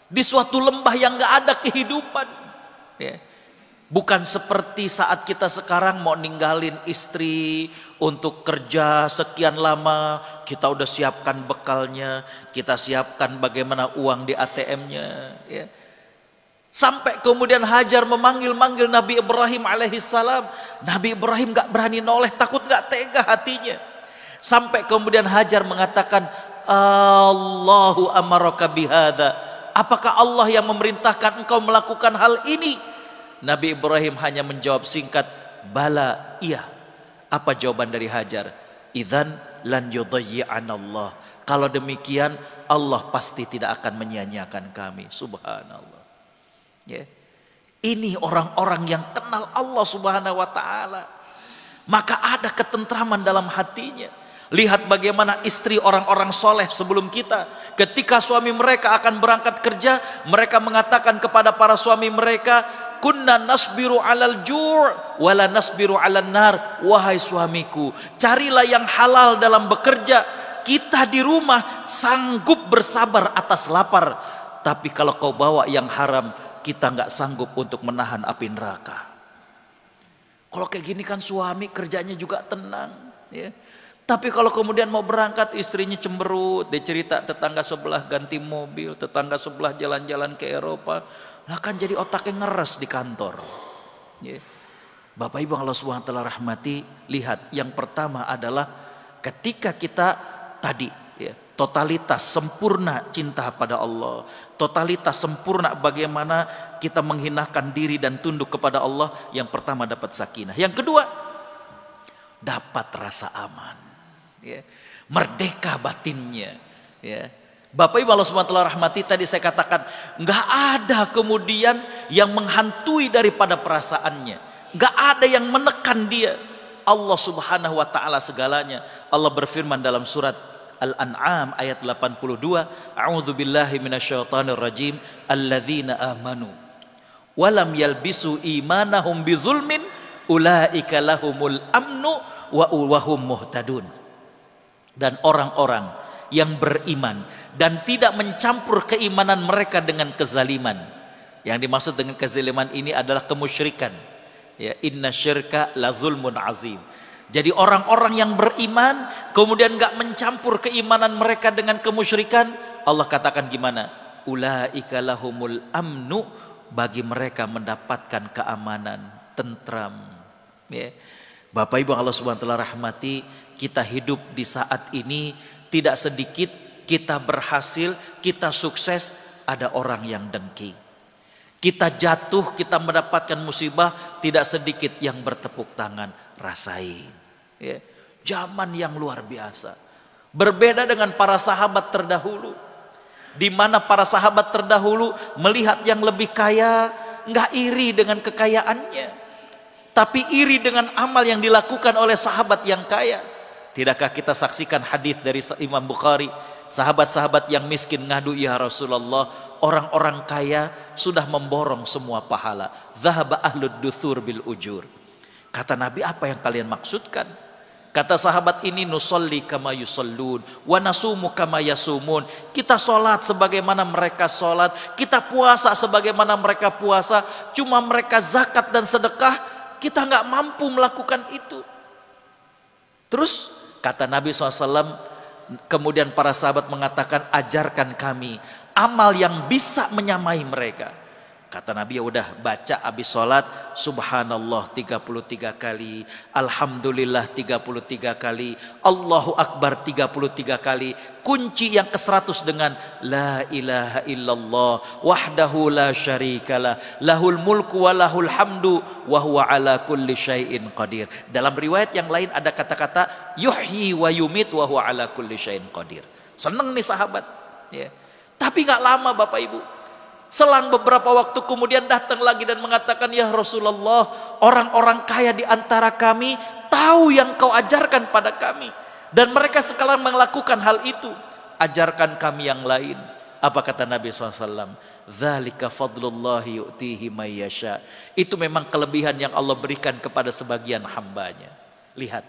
di suatu lembah yang gak ada kehidupan. Bukan seperti saat kita sekarang mau ninggalin istri untuk kerja sekian lama, kita udah siapkan bekalnya, kita siapkan bagaimana uang di ATM-nya. Ya. Sampai kemudian Hajar memanggil-manggil Nabi Ibrahim alaihissalam. Nabi Ibrahim gak berani noleh, takut gak tega hatinya. Sampai kemudian Hajar mengatakan, Allahu amaraka bihadza. Apakah Allah yang memerintahkan engkau melakukan hal ini? Nabi Ibrahim hanya menjawab singkat, bala, iya. Apa jawaban dari Hajar? Idzan lan yudayyi'anallah. Kalau demikian Allah pasti tidak akan menyia-nyiakan kami. Subhanallah. Ya. Ini orang-orang yang kenal Allah Subhanahu wa taala. Maka ada ketentraman dalam hatinya. Lihat bagaimana istri orang-orang soleh sebelum kita. Ketika suami mereka akan berangkat kerja, mereka mengatakan kepada para suami mereka, kunna nasbiru alal ju' wala nasbiru alan nar. Wahai suamiku, carilah yang halal dalam bekerja. Kita di rumah sanggup bersabar atas lapar. Tapi kalau kau bawa yang haram, kita nggak sanggup untuk menahan api neraka. Kalau kayak gini kan suami kerjanya juga tenang, ya. Tapi kalau kemudian mau berangkat istrinya cemberut, dia cerita tetangga sebelah ganti mobil, tetangga sebelah jalan-jalan ke Eropa, lah kan jadi otaknya ngeres di kantor. Ya. Bapak Ibu Allah SWT rahmati, lihat yang pertama adalah ketika kita tadi ya, totalitas sempurna cinta pada Allah, totalitas sempurna bagaimana kita menghinakan diri dan tunduk kepada Allah. Yang pertama dapat sakinah, yang kedua dapat rasa aman. Ya, merdeka batinnya. Ya. Bapak Ibu Allah SWT rahmati, tadi saya katakan nggak ada kemudian yang menghantui daripada perasaannya, nggak ada yang menekan dia. Allah Subhanahu wa taala segalanya. Allah berfirman dalam surat Al-An'am ayat 82, A'udzu billahi minasyaitonir rajim, alladzina amanu walam yalbisu imanahum bizulmin ulaika lahumul amnu wa hum muhtadun. Dan orang-orang yang beriman dan tidak mencampur keimanan mereka dengan kezaliman. Yang dimaksud dengan kezaliman ini adalah kemusyrikan. Ya, inna syirka la zulmun azim. Jadi orang-orang yang beriman kemudian enggak mencampur keimanan mereka dengan kemusyrikan, Allah katakan gimana? Ulaika lahumul amnu, bagi mereka mendapatkan keamanan, tentram. Ya. Bapak Ibu Allah Subhanahu wa taala rahmati, kita hidup di saat ini tidak sedikit kita berhasil, kita sukses, ada orang yang dengki. Kita jatuh, kita mendapatkan musibah, tidak sedikit yang bertepuk tangan, rasain. Ya. Zaman yang luar biasa. Berbeda dengan para sahabat terdahulu. Di mana para sahabat terdahulu melihat yang lebih kaya, nggak iri dengan kekayaannya, tapi iri dengan amal yang dilakukan oleh sahabat yang kaya. Tidakkah kita saksikan hadis dari Imam Bukhari, sahabat-sahabat yang miskin ngadu, ya Rasulullah, orang-orang kaya sudah memborong semua pahala. Zahaba ahlud duthur bil ujur. Kata Nabi, apa yang kalian maksudkan? Kata sahabat ini, nusolli kama yusallun wa nasumu kama yasumun. Kita sholat sebagaimana mereka sholat, kita puasa sebagaimana mereka puasa. Cuma mereka zakat dan sedekah, kita nggak mampu melakukan itu. Terus kata Nabi SAW, kemudian para sahabat mengatakan, ajarkan kami amal yang bisa menyamai mereka. Kata Nabi, ya udah, baca habis sholat subhanallah 33 kali, alhamdulillah 33 kali, Allahu Akbar 33 kali. Kunci yang ke-100 dengan la ilaha illallah wahdahu la syarikalah lahul mulku wa lahul hamdu wa huwa ala kulli syai'in qadir. Dalam riwayat yang lain ada kata-kata yuhyi wa yumit wa huwa ala kulli syai'in qadir. Seneng nih sahabat, ya. Tapi gak lama Bapak Ibu, selang beberapa waktu kemudian datang lagi dan mengatakan, ya Rasulullah, orang-orang kaya di antara kami tahu yang kau ajarkan pada kami, dan mereka sekarang melakukan hal itu. Ajarkan kami yang lain. Apa kata Nabi SAW? Dzalika fadlullahi yu'tihi may yasha. Itu memang kelebihan yang Allah berikan kepada sebagian hambanya. Lihat,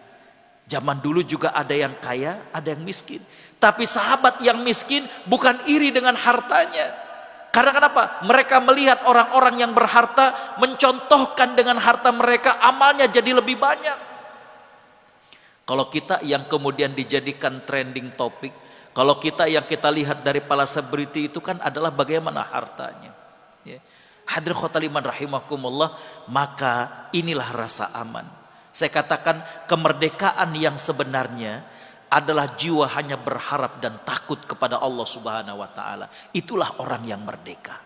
zaman dulu juga ada yang kaya, ada yang miskin. Tapi sahabat yang miskin bukan iri dengan hartanya. Karena kenapa? Mereka melihat orang-orang yang berharta mencontohkan dengan harta mereka, amalnya jadi lebih banyak. Kalau kita yang kemudian dijadikan trending topik, kalau kita yang kita lihat dari para selebriti itu kan adalah bagaimana hartanya. Ya. Hadirin khotaliman rahimakumullah, maka inilah rasa aman. Saya katakan kemerdekaan yang sebenarnya adalah jiwa hanya berharap dan takut kepada Allah Subhanahu wa taala. Itulah orang yang merdeka.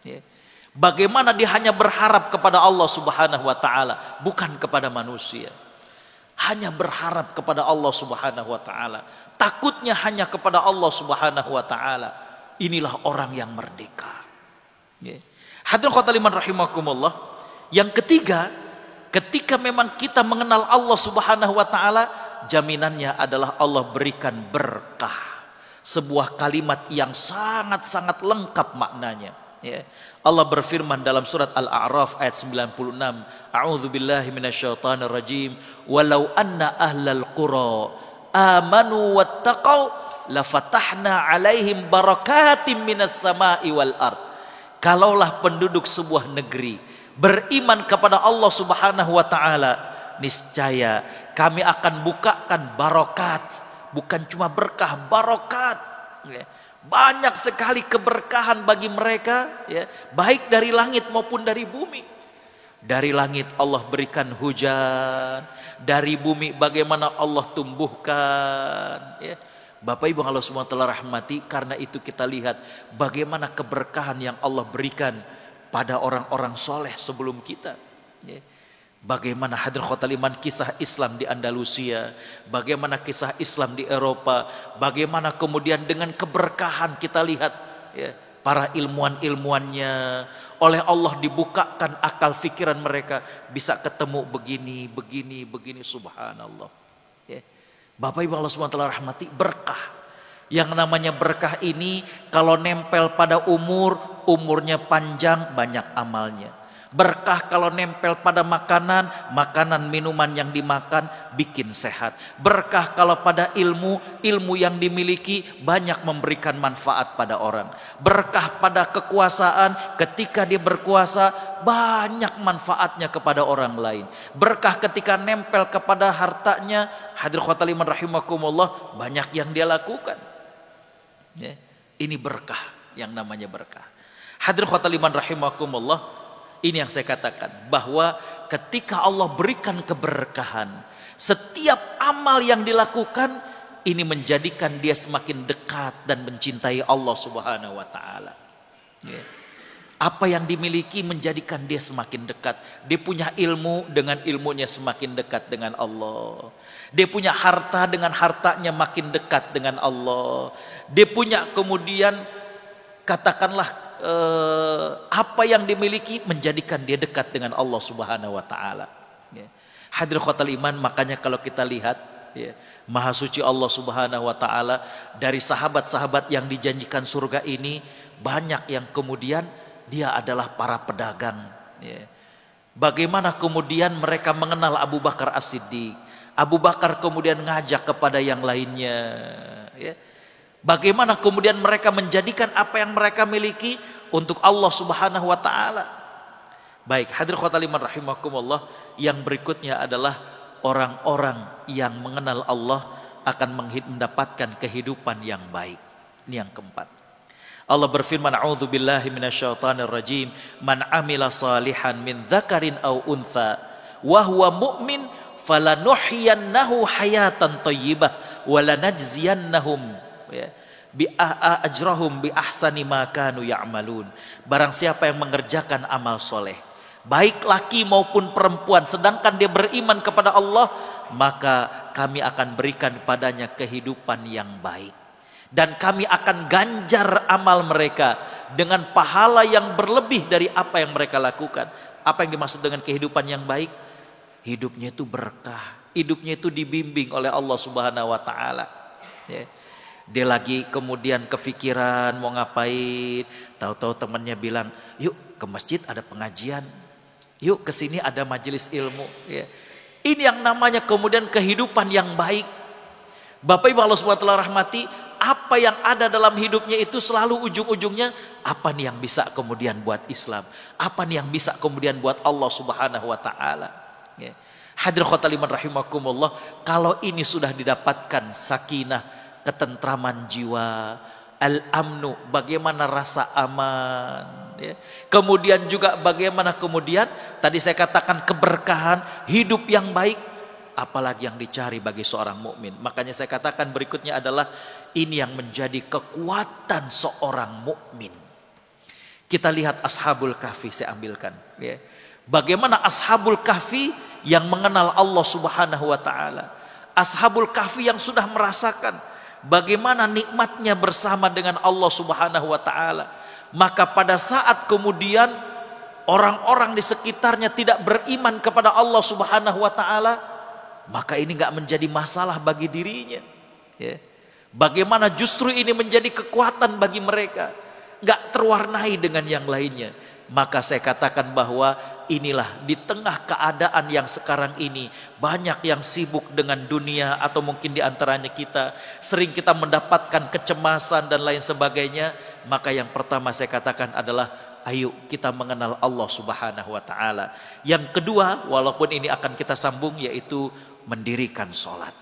Ya. Bagaimana dia hanya berharap kepada Allah Subhanahu wa taala, bukan kepada manusia. Hanya berharap kepada Allah Subhanahu wa taala. Takutnya hanya kepada Allah Subhanahu wa taala. Inilah orang yang merdeka. Ya. Hadirin khotaliman rahimakumullah. Yang ketiga, ketika memang kita mengenal Allah Subhanahu wa taala, jaminannya adalah Allah berikan berkah. Sebuah kalimat yang sangat-sangat lengkap maknanya. Ya. Allah berfirman dalam surat Al-A'raf ayat 96. A'udzubillahi minasyaitonir rajim. Walau anna ahlal qura amanu wattaqau lafatahna alaihim barakatim minas sama'i wal ard. Kalaulah penduduk sebuah negeri beriman kepada Allah Subhanahu wa taala, niscaya kami akan bukakan barokat. Bukan cuma berkah, barokat. Ya. Banyak sekali keberkahan bagi mereka, ya, baik dari langit maupun dari bumi. Dari langit Allah berikan hujan, dari bumi bagaimana Allah tumbuhkan. Ya. Bapak Ibu Allah semua telah rahmati, karena itu kita lihat bagaimana keberkahan yang Allah berikan pada orang-orang soleh sebelum kita. Ya. Bagaimana hadirin khotaliman kisah Islam di Andalusia, bagaimana kisah Islam di Eropa, bagaimana kemudian dengan keberkahan kita lihat, ya, para ilmuwan-ilmuannya oleh Allah dibukakan akal fikiran mereka, bisa ketemu begini, subhanallah. Ya. Bapak Ibu Allah SWT rahmati, berkah. Yang namanya berkah ini kalau nempel pada umurnya panjang, banyak amalnya. Berkah kalau nempel pada makanan minuman yang dimakan bikin sehat. Berkah kalau pada ilmu yang dimiliki banyak memberikan manfaat pada orang. Berkah pada kekuasaan, ketika dia berkuasa banyak manfaatnya kepada orang lain. Berkah ketika nempel kepada hartanya, hadirin khotaliman rahimakumullah, banyak yang dia lakukan. Ya, ini berkah, yang namanya berkah. Hadirin khotaliman rahimakumullah, ini yang saya katakan, bahwa ketika Allah berikan keberkahan, Setiap amal yang dilakukan ini menjadikan dia semakin dekat dan mencintai Allah Subhanahu wa taala. Ya. Apa yang dimiliki menjadikan dia semakin dekat. Dia punya ilmu, dengan ilmunya semakin dekat dengan Allah. Dia punya harta, dengan hartanya makin dekat dengan Allah. Dia punya kemudian katakanlah apa yang dimiliki menjadikan dia dekat dengan Allah Subhanahu wa taala. Ya. Hadirin khotal iman, makanya kalau kita lihat ya, Maha suci Allah Subhanahu wa taala, dari sahabat-sahabat yang dijanjikan surga ini banyak yang kemudian dia adalah para pedagang ya. Bagaimana kemudian mereka mengenal Abu Bakar As-Siddiq. Abu Bakar kemudian ngajak kepada yang lainnya ya. Bagaimana kemudian mereka menjadikan apa yang mereka miliki untuk Allah Subhanahu wa taala. Baik, hadirin khotal iman rahimakumullah, yang berikutnya adalah orang-orang yang mengenal Allah akan mendapatkan kehidupan yang baik. Ini yang keempat. Allah berfirman, a'udzubillahi minasyaitonir rajim, man amila salihan min dzakarin aw untha wa huwa mu'min falanuhyiyannahu hayatan thayyibah wa lanajziyannahum ya bi ajrahum bi ahsani ma kanu ya'malun. Barang siapa yang mengerjakan amal soleh, baik laki maupun perempuan, sedangkan dia beriman kepada Allah, maka kami akan berikan padanya kehidupan yang baik. Dan kami akan ganjar amal mereka dengan pahala yang berlebih dari apa yang mereka lakukan. Apa yang dimaksud dengan kehidupan yang baik? Hidupnya itu berkah, hidupnya itu dibimbing oleh Allah Subhanahu wa taala. Ya. Dia lagi kemudian kefikiran mau ngapain, tahu-tahu temannya bilang, "Yuk ke masjid ada pengajian. Yuk ke sini ada majelis ilmu." Ya. Ini yang namanya kemudian kehidupan yang baik. Bapak Ibu Allah Subhanahu wa taala rahmati, apa yang ada dalam hidupnya itu selalu ujung-ujungnya apa nih yang bisa kemudian buat Islam, apa nih yang bisa kemudian buat Allah Subhanahu wa taala. Ya. Hadirin khotal iman rahimakumullah, kalau ini sudah didapatkan sakinah, ketentraman jiwa, al-amnu, bagaimana rasa aman ya. Kemudian juga bagaimana kemudian tadi saya katakan keberkahan, hidup yang baik, apalagi yang dicari bagi seorang mukmin. Makanya saya katakan berikutnya adalah ini yang menjadi kekuatan seorang mukmin. Kita lihat Ashabul Kahfi, saya ambilkan ya. Bagaimana Ashabul Kahfi yang mengenal Allah Subhanahu wa taala. Ashabul Kahfi yang sudah merasakan bagaimana nikmatnya bersama dengan Allah Subhanahu wa taala. Maka pada saat kemudian orang-orang di sekitarnya tidak beriman kepada Allah Subhanahu wa taala, maka ini enggak menjadi masalah bagi dirinya ya. Bagaimana justru ini menjadi kekuatan bagi mereka, enggak terwarnai dengan yang lainnya. Maka saya katakan bahwa inilah di tengah keadaan yang sekarang ini banyak yang sibuk dengan dunia, atau mungkin di antaranya kita sering kita mendapatkan kecemasan dan lain sebagainya. Maka yang pertama saya katakan adalah ayo kita mengenal Allah Subhanahu wa taala. Yang kedua, walaupun ini akan kita sambung, yaitu mendirikan sholat.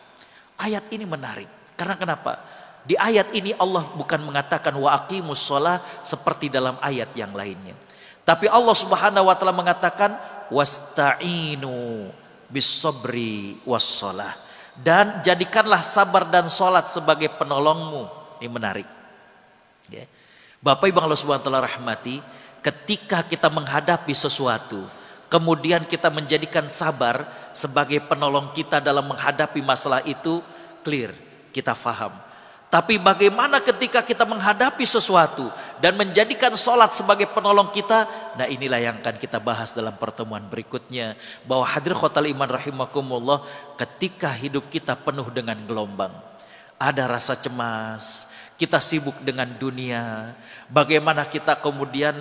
Ayat ini menarik karena kenapa? Di ayat ini Allah bukan mengatakan wa aqimus sholah seperti dalam ayat yang lainnya. Tapi Allah Subhanahu wa taala mengatakan wasta'inu bis-sabri was-shalah, dan jadikanlah sabar dan salat sebagai penolongmu. Ini menarik. Ya. Bapak Ibu Allah Subhanahu wa taala rahmati, ketika kita menghadapi sesuatu, kemudian kita menjadikan sabar sebagai penolong kita dalam menghadapi masalah itu, clear, kita faham. Tapi bagaimana ketika kita menghadapi sesuatu dan menjadikan sholat sebagai penolong kita? Nah, inilah yang akan kita bahas dalam pertemuan berikutnya. Bahwa hadir khotal iman rahimakumullah, ketika hidup kita penuh dengan gelombang, ada rasa cemas, kita sibuk dengan dunia, bagaimana kita kemudian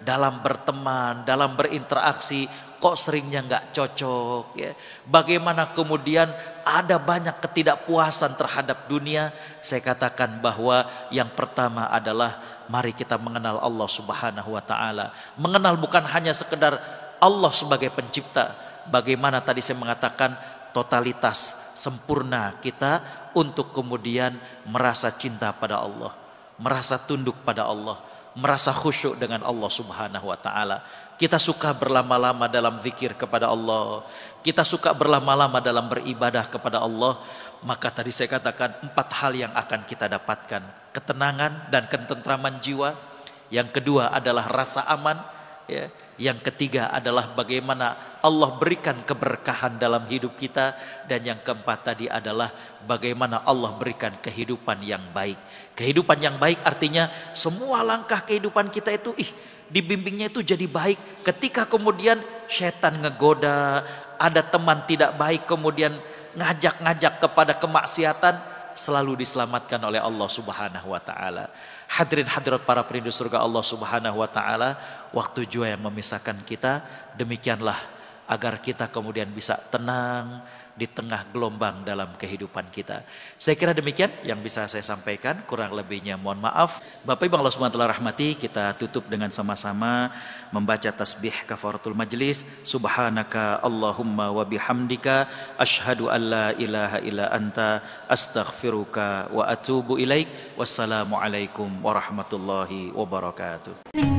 dalam berteman, dalam berinteraksi, kok seringnya nggak cocok ya. Bagaimana kemudian ada banyak ketidakpuasan terhadap dunia. Saya katakan bahwa yang pertama adalah mari kita mengenal Allah Subhanahu wa taala. Mengenal bukan hanya sekedar Allah sebagai pencipta. Bagaimana tadi saya mengatakan totalitas sempurna kita untuk kemudian merasa cinta pada Allah, merasa tunduk pada Allah, merasa khusyuk dengan Allah Subhanahu wa taala. kita suka berlama-lama dalam zikir kepada Allah, kita suka berlama-lama dalam beribadah kepada Allah, maka tadi saya katakan 4 hal yang akan kita dapatkan: ketenangan dan ketentraman jiwa. Yang kedua adalah rasa aman, ya. Yang ketiga adalah bagaimana Allah berikan keberkahan dalam hidup kita, dan yang keempat tadi adalah bagaimana Allah berikan kehidupan yang baik. Kehidupan yang baik artinya semua langkah kehidupan kita itu dibimbingnya itu jadi baik. Ketika kemudian setan ngegoda, ada teman tidak baik kemudian ngajak-ngajak kepada kemaksiatan, selalu diselamatkan oleh Allah Subhanahu wa taala. Hadirin hadirat para perindu surga Allah Subhanahu wa taala, waktu jua yang memisahkan kita, demikianlah agar kita kemudian bisa tenang di tengah gelombang dalam kehidupan kita. Saya kira demikian yang bisa saya sampaikan, kurang lebihnya mohon maaf. Bapak Ibu Allah Subhanahu wa taala rahmati, kita tutup dengan sama-sama membaca tasbih kafaratul majlis. Subhanaka Allahumma wa bihamdika asyhadu an la ilaha illa anta astaghfiruka wa atubu ilaik. Wassalamualaikum warahmatullahi wabarakatuh.